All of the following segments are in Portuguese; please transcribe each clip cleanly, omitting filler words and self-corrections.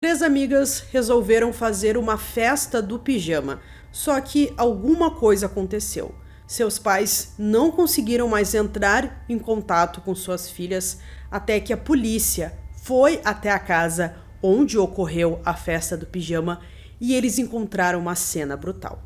Três amigas resolveram fazer uma festa do pijama, só que alguma coisa aconteceu. Seus pais não conseguiram mais entrar em contato com suas filhas até que a polícia foi até a casa onde ocorreu a festa do pijama e eles encontraram uma cena brutal.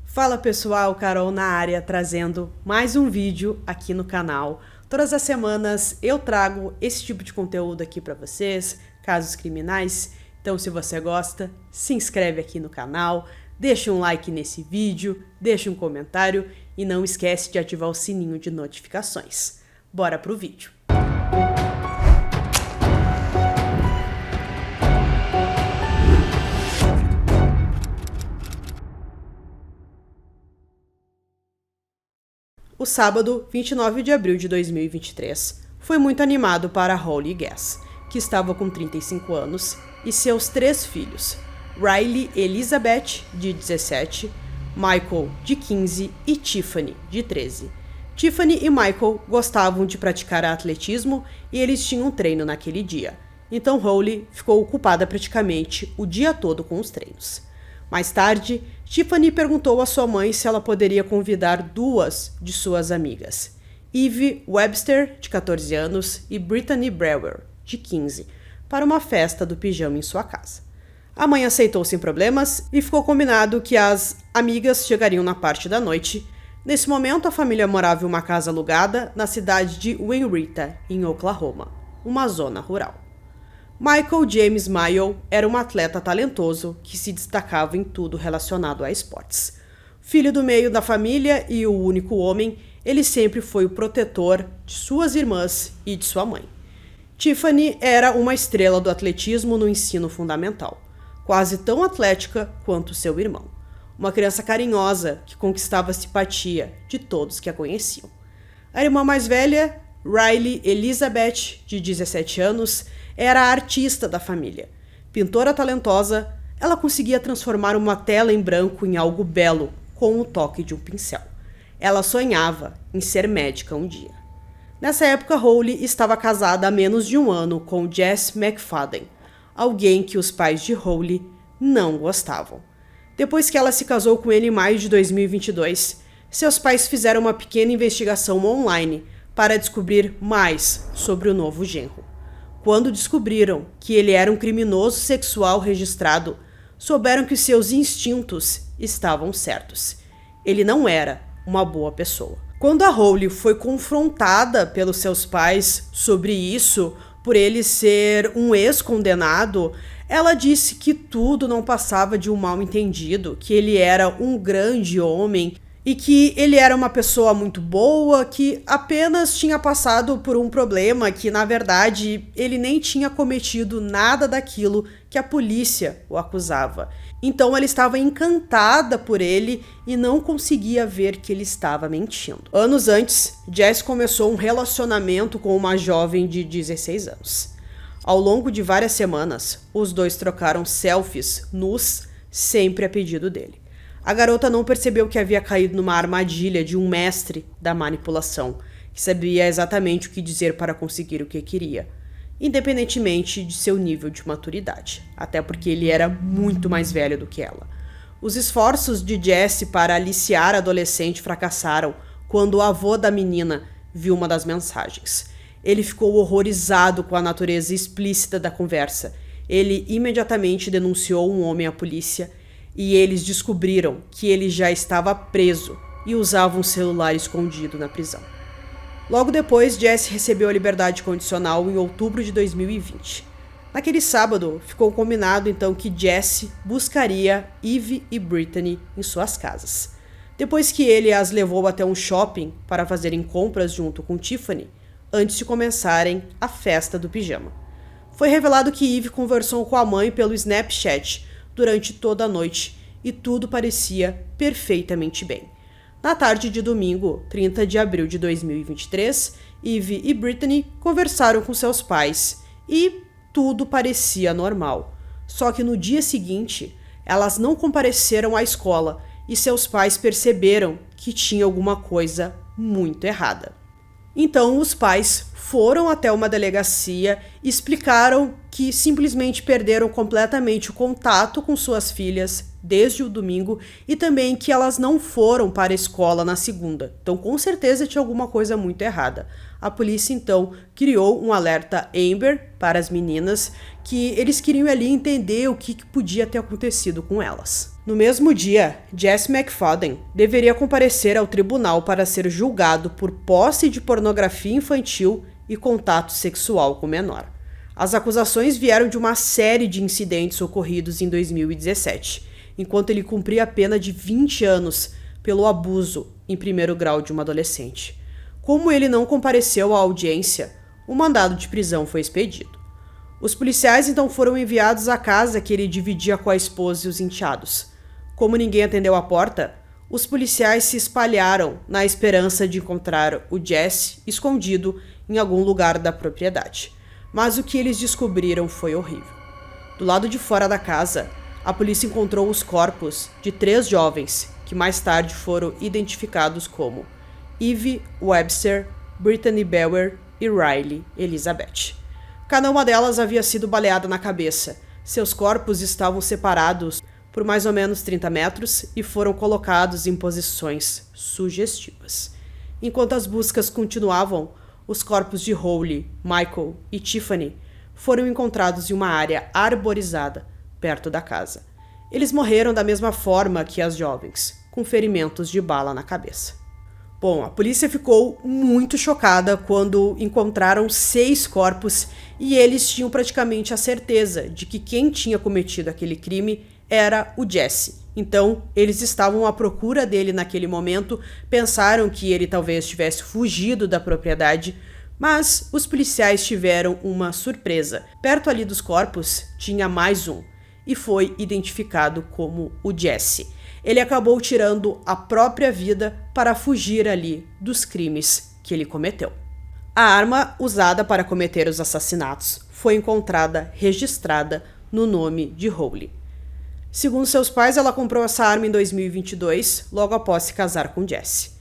Fala pessoal, Carol na área trazendo mais um vídeo aqui no canal. Todas as semanas eu trago esse tipo de conteúdo aqui para vocês, casos criminais. Então se você gosta, se inscreve aqui no canal, deixa um like nesse vídeo, deixa um comentário e não esquece de ativar o sininho de notificações. Bora pro vídeo. O sábado, 29 de abril de 2023, foi muito animado para Holly Guess, que estava com 35 anos, e seus três filhos, Riley Elizabeth, de 17, Michael, de 15 e Tiffany, de 13. Tiffany e Michael gostavam de praticar atletismo e eles tinham treino naquele dia, então Holly ficou ocupada praticamente o dia todo com os treinos. Mais tarde, Tiffany perguntou à sua mãe se ela poderia convidar duas de suas amigas, Eve Webster, de 14 anos, e Brittany Brewer, de 15, para uma festa do pijama em sua casa. A mãe aceitou sem problemas e ficou combinado que as amigas chegariam na parte da noite. Nesse momento, a família morava em uma casa alugada na cidade de Wainwright, em Oklahoma, uma zona rural. Michael James Mayo era um atleta talentoso que se destacava em tudo relacionado a esportes. Filho do meio da família e o único homem, ele sempre foi o protetor de suas irmãs e de sua mãe. Tiffany era uma estrela do atletismo no ensino fundamental, quase tão atlética quanto seu irmão. Uma criança carinhosa que conquistava a simpatia de todos que a conheciam. A irmã mais velha, Riley Elizabeth, de 17 anos, era a artista da família. Pintora talentosa, ela conseguia transformar uma tela em branco em algo belo com o toque de um pincel. Ela sonhava em ser médica um dia. Nessa época, Holly estava casada há menos de um ano com Jess McFadden, alguém que os pais de Holly não gostavam. Depois que ela se casou com ele em maio de 2022, seus pais fizeram uma pequena investigação online para descobrir mais sobre o novo genro. Quando descobriram que ele era um criminoso sexual registrado, souberam que seus instintos estavam certos. Ele não era uma boa pessoa. Quando a Holly foi confrontada pelos seus pais sobre isso, por ele ser um ex-condenado, ela disse que tudo não passava de um mal-entendido, que ele era um grande homem e que ele era uma pessoa muito boa, que apenas tinha passado por um problema, que na verdade ele nem tinha cometido nada daquilo que a polícia o acusava. Então ela estava encantada por ele e não conseguia ver que ele estava mentindo. Anos antes, Jess começou um relacionamento com uma jovem de 16 anos. Ao longo de várias semanas, os dois trocaram selfies nus, sempre a pedido dele. A garota não percebeu que havia caído numa armadilha de um mestre da manipulação, que sabia exatamente o que dizer para conseguir o que queria, independentemente de seu nível de maturidade, até porque ele era muito mais velho do que ela. Os esforços de Jesse para aliciar a adolescente fracassaram quando o avô da menina viu uma das mensagens. Ele ficou horrorizado com a natureza explícita da conversa. Ele imediatamente denunciou um homem à polícia e eles descobriram que ele já estava preso e usava um celular escondido na prisão. Logo depois, Jesse recebeu a liberdade condicional em outubro de 2020. Naquele sábado, ficou combinado então que Jesse buscaria Eve e Brittany em suas casas. Depois que ele as levou até um shopping para fazerem compras junto com Tiffany, antes de começarem a festa do pijama. Foi revelado que Eve conversou com a mãe pelo Snapchat durante toda a noite e tudo parecia perfeitamente bem. Na tarde de domingo, 30 de abril de 2023, Eve e Brittany conversaram com seus pais e tudo parecia normal. Só que no dia seguinte, elas não compareceram à escola e seus pais perceberam que tinha alguma coisa muito errada. Então os pais foram até uma delegacia e explicaram que simplesmente perderam completamente o contato com suas filhas desde o domingo e também que elas não foram para a escola na segunda. Então, com certeza tinha alguma coisa muito errada. A polícia, então, criou um alerta Amber para as meninas, que eles queriam ali entender o que podia ter acontecido com elas. No mesmo dia, Jesse McFadden deveria comparecer ao tribunal para ser julgado por posse de pornografia infantil e contato sexual com menor. As acusações vieram de uma série de incidentes ocorridos em 2017, enquanto ele cumpria a pena de 20 anos pelo abuso em primeiro grau de uma adolescente. Como ele não compareceu à audiência, o mandado de prisão foi expedido. Os policiais então foram enviados à casa que ele dividia com a esposa e os enteados. Como ninguém atendeu a porta, os policiais se espalharam na esperança de encontrar o Jesse escondido em algum lugar da propriedade. Mas o que eles descobriram foi horrível. Do lado de fora da casa, a polícia encontrou os corpos de 3 jovens que mais tarde foram identificados como Eve Webster, Brittany Bauer e Riley Elizabeth. Cada uma delas havia sido baleada na cabeça. Seus corpos estavam separados por mais ou menos 30 metros e foram colocados em posições sugestivas. Enquanto as buscas continuavam, os corpos de Holly, Michael e Tiffany foram encontrados em uma área arborizada perto da casa. Eles morreram da mesma forma que as jovens, com ferimentos de bala na cabeça. Bom, a polícia ficou muito chocada quando encontraram 6 corpos e eles tinham praticamente a certeza de que quem tinha cometido aquele crime era o Jesse. Então, eles estavam à procura dele naquele momento, pensaram que ele talvez tivesse fugido da propriedade, mas os policiais tiveram uma surpresa. Perto ali dos corpos tinha mais um e foi identificado como o Jesse. Ele acabou tirando a própria vida para fugir ali dos crimes que ele cometeu. A arma usada para cometer os assassinatos foi encontrada registrada no nome de Holly. Segundo seus pais, ela comprou essa arma em 2022, logo após se casar com Jesse.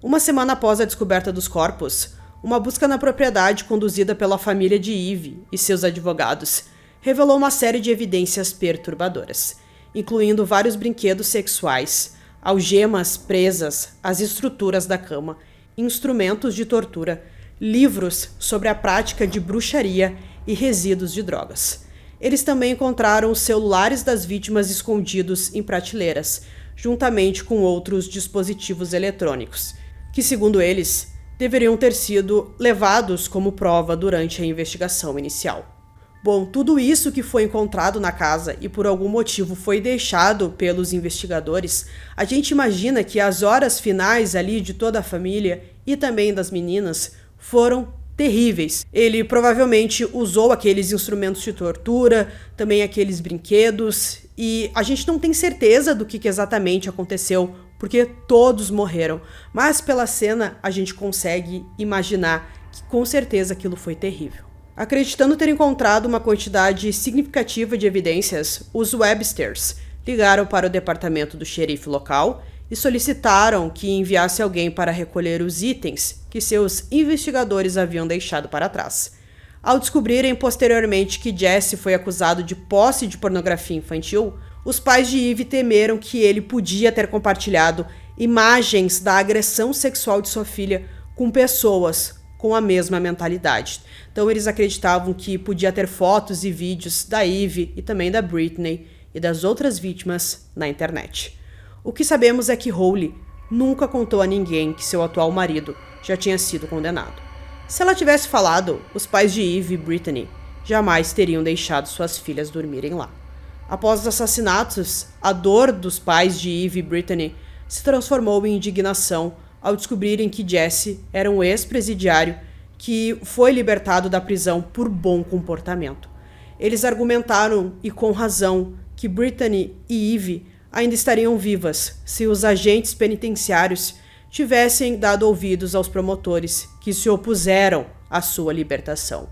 Uma semana após a descoberta dos corpos, uma busca na propriedade conduzida pela família de Eve e seus advogados revelou uma série de evidências perturbadoras, incluindo vários brinquedos sexuais, algemas presas às estruturas da cama, instrumentos de tortura, livros sobre a prática de bruxaria e resíduos de drogas. Eles também encontraram os celulares das vítimas escondidos em prateleiras, juntamente com outros dispositivos eletrônicos, que, segundo eles, deveriam ter sido levados como prova durante a investigação inicial. Bom, tudo isso que foi encontrado na casa e por algum motivo foi deixado pelos investigadores, a gente imagina que as horas finais ali de toda a família e também das meninas foram terríveis. Ele provavelmente usou aqueles instrumentos de tortura, também aqueles brinquedos, e a gente não tem certeza do que exatamente aconteceu, porque todos morreram. Mas pela cena a gente consegue imaginar que com certeza aquilo foi terrível. Acreditando ter encontrado uma quantidade significativa de evidências, os Websters ligaram para o departamento do xerife local e solicitaram que enviasse alguém para recolher os itens que seus investigadores haviam deixado para trás. Ao descobrirem posteriormente que Jesse foi acusado de posse de pornografia infantil, os pais de Eve temeram que ele podia ter compartilhado imagens da agressão sexual de sua filha com pessoas com a mesma mentalidade. Então eles acreditavam que podia ter fotos e vídeos da Eve e também da Brittany e das outras vítimas na internet. O que sabemos é que Holly nunca contou a ninguém que seu atual marido já tinha sido condenado. Se ela tivesse falado, os pais de Eve e Brittany jamais teriam deixado suas filhas dormirem lá. Após os assassinatos, a dor dos pais de Eve e Brittany se transformou em indignação ao descobrirem que Jesse era um ex-presidiário que foi libertado da prisão por bom comportamento. Eles argumentaram, e com razão, que Brittany e Eve ainda estariam vivas se os agentes penitenciários tivessem dado ouvidos aos promotores que se opuseram à sua libertação.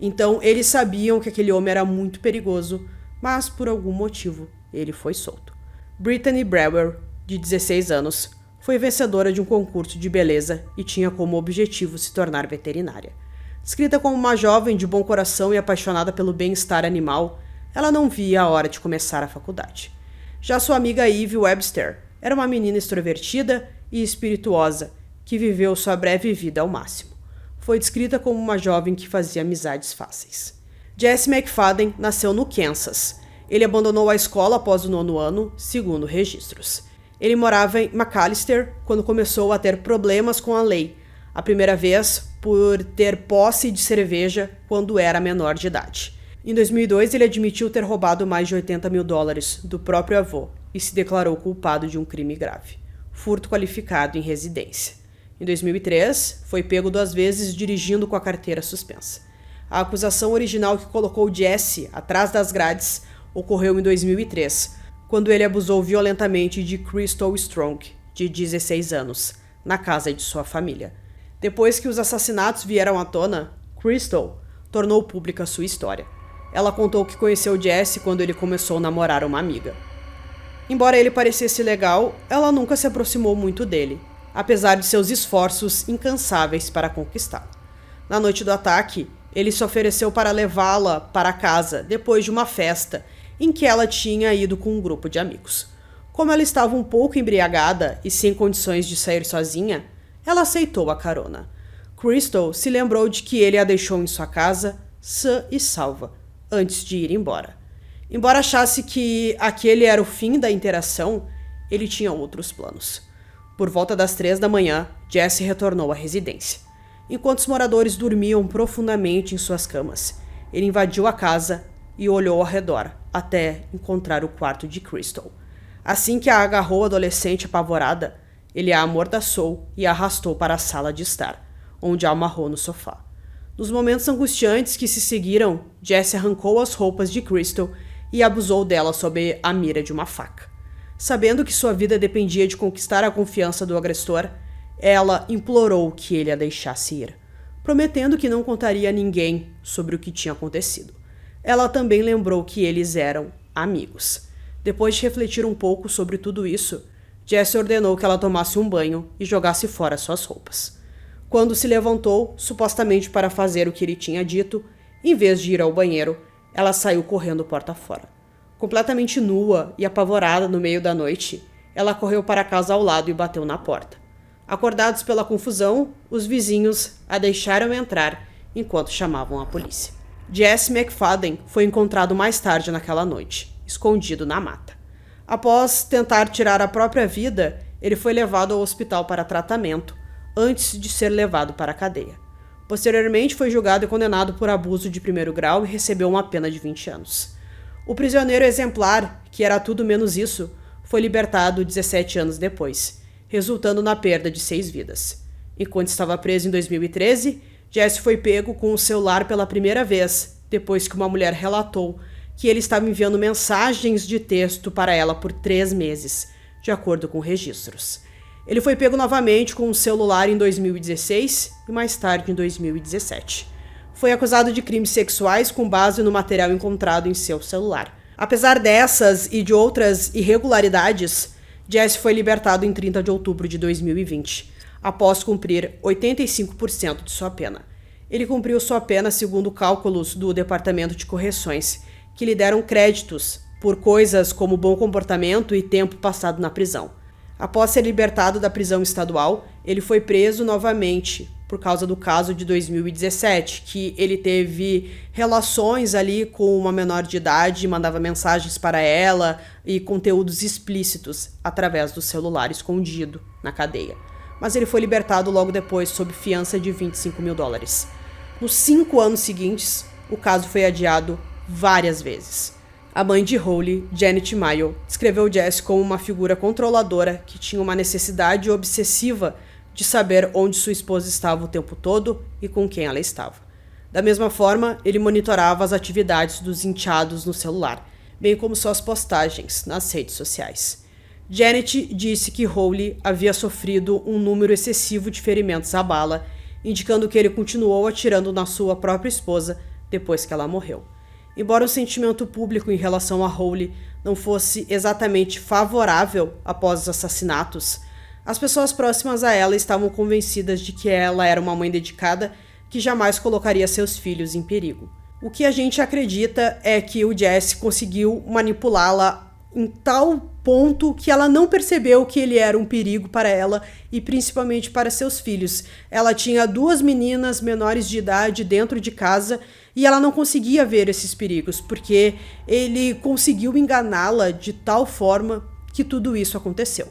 Então, eles sabiam que aquele homem era muito perigoso, mas por algum motivo ele foi solto. Brittany Bauer, de 16 anos, foi vencedora de um concurso de beleza e tinha como objetivo se tornar veterinária. Descrita como uma jovem de bom coração e apaixonada pelo bem-estar animal, ela não via a hora de começar a faculdade. Já sua amiga Eve Webster era uma menina extrovertida e espirituosa que viveu sua breve vida ao máximo. Foi descrita como uma jovem que fazia amizades fáceis. Jesse McFadden nasceu no Kansas. Ele abandonou a escola após o 9º ano, segundo registros. Ele morava em McAlester quando começou a ter problemas com a lei, a primeira vez por ter posse de cerveja quando era menor de idade. Em 2002, ele admitiu ter roubado mais de $80 mil do próprio avô e se declarou culpado de um crime grave, furto qualificado em residência. Em 2003, foi pego 2 vezes dirigindo com a carteira suspensa. A acusação original que colocou Jesse atrás das grades ocorreu em 2003, quando ele abusou violentamente de Crystal Strong, de 16 anos, na casa de sua família. Depois que os assassinatos vieram à tona, Crystal tornou pública sua história. Ela contou que conheceu Jesse quando ele começou a namorar uma amiga. Embora ele parecesse legal, ela nunca se aproximou muito dele, apesar de seus esforços incansáveis para conquistá-lo. Na noite do ataque, ele se ofereceu para levá-la para casa depois de uma festa em que ela tinha ido com um grupo de amigos. Como ela estava um pouco embriagada e sem condições de sair sozinha, ela aceitou a carona. Crystal se lembrou de que ele a deixou em sua casa, sã e salva, antes de ir embora. Embora achasse que aquele era o fim da interação, ele tinha outros planos. Por volta das 3 da manhã, Jesse retornou à residência. Enquanto os moradores dormiam profundamente em suas camas, ele invadiu a casa e olhou ao redor, até encontrar o quarto de Crystal. Assim que a agarrou adolescente apavorada, ele a amordaçou e a arrastou para a sala de estar, onde a amarrou no sofá. Nos momentos angustiantes que se seguiram, Jesse arrancou as roupas de Crystal e abusou dela sob a mira de uma faca. Sabendo que sua vida dependia de conquistar a confiança do agressor, ela implorou que ele a deixasse ir, prometendo que não contaria a ninguém sobre o que tinha acontecido. Ela também lembrou que eles eram amigos. Depois de refletir um pouco sobre tudo isso, Jesse ordenou que ela tomasse um banho e jogasse fora suas roupas. Quando se levantou, supostamente para fazer o que ele tinha dito, em vez de ir ao banheiro, ela saiu correndo porta fora. Completamente nua e apavorada no meio da noite, ela correu para a casa ao lado e bateu na porta. Acordados pela confusão, os vizinhos a deixaram entrar enquanto chamavam a polícia. Jesse McFadden foi encontrado mais tarde naquela noite, escondido na mata. Após tentar tirar a própria vida, ele foi levado ao hospital para tratamento, antes de ser levado para a cadeia. Posteriormente, foi julgado e condenado por abuso de 1º grau e recebeu uma pena de 20 anos. O prisioneiro exemplar, que era tudo menos isso, foi libertado 17 anos depois, resultando na perda de 6 vidas. Enquanto estava preso em 2013, Jesse foi pego com o celular pela primeira vez, depois que uma mulher relatou que ele estava enviando mensagens de texto para ela por 3 meses, de acordo com registros. Ele foi pego novamente com um celular em 2016 e mais tarde em 2017. Foi acusado de crimes sexuais com base no material encontrado em seu celular. Apesar dessas e de outras irregularidades, Jesse foi libertado em 30 de outubro de 2020, após cumprir 85% de sua pena. Ele cumpriu sua pena segundo cálculos do Departamento de Correções, que lhe deram créditos por coisas como bom comportamento e tempo passado na prisão. Após ser libertado da prisão estadual, ele foi preso novamente por causa do caso de 2017, que ele teve relações ali com uma menor de idade, mandava mensagens para ela e conteúdos explícitos através do celular escondido na cadeia. Mas ele foi libertado logo depois sob fiança de $25 mil. Nos 5 anos seguintes, o caso foi adiado várias vezes. A mãe de Holly, Janet Mayo, descreveu Jesse como uma figura controladora que tinha uma necessidade obsessiva de saber onde sua esposa estava o tempo todo e com quem ela estava. Da mesma forma, ele monitorava as atividades dos enteados no celular, bem como suas postagens nas redes sociais. Janet disse que Holly havia sofrido um número excessivo de ferimentos à bala, indicando que ele continuou atirando na sua própria esposa depois que ela morreu. Embora o sentimento público em relação a Holly não fosse exatamente favorável após os assassinatos, as pessoas próximas a ela estavam convencidas de que ela era uma mãe dedicada que jamais colocaria seus filhos em perigo. O que a gente acredita é que o Jesse conseguiu manipulá-la em tal ponto que ela não percebeu que ele era um perigo para ela e principalmente para seus filhos. Ela tinha 2 meninas menores de idade dentro de casa e ela não conseguia ver esses perigos, porque ele conseguiu enganá-la de tal forma que tudo isso aconteceu.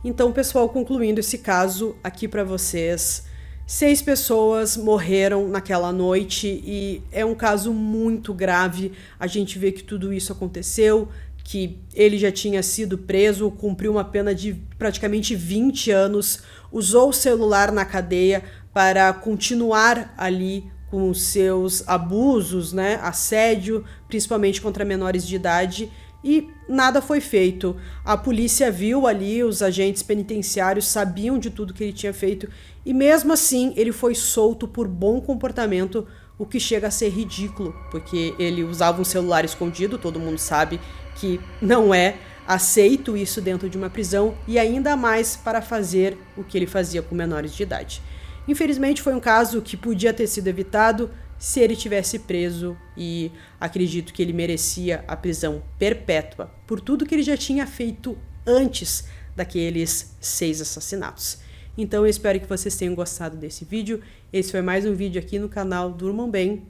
Então, pessoal, concluindo esse caso aqui para vocês, 6 pessoas morreram naquela noite e é um caso muito grave. A gente vê que tudo isso aconteceu, que ele já tinha sido preso, cumpriu uma pena de praticamente 20 anos, usou o celular na cadeia para continuar ali com os seus abusos, né, assédio, principalmente contra menores de idade, e nada foi feito. A polícia viu ali, os agentes penitenciários sabiam de tudo que ele tinha feito, e mesmo assim ele foi solto por bom comportamento, o que chega a ser ridículo, porque ele usava um celular escondido, todo mundo sabe que não é aceito isso dentro de uma prisão, e ainda mais para fazer o que ele fazia com menores de idade. Infelizmente foi um caso que podia ter sido evitado se ele tivesse preso, e acredito que ele merecia a prisão perpétua por tudo que ele já tinha feito antes daqueles 6 assassinatos. Então eu espero que vocês tenham gostado desse vídeo. Esse foi mais um vídeo aqui no canal Durmam Bem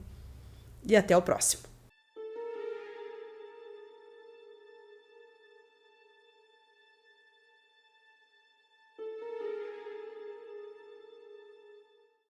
e até o próximo.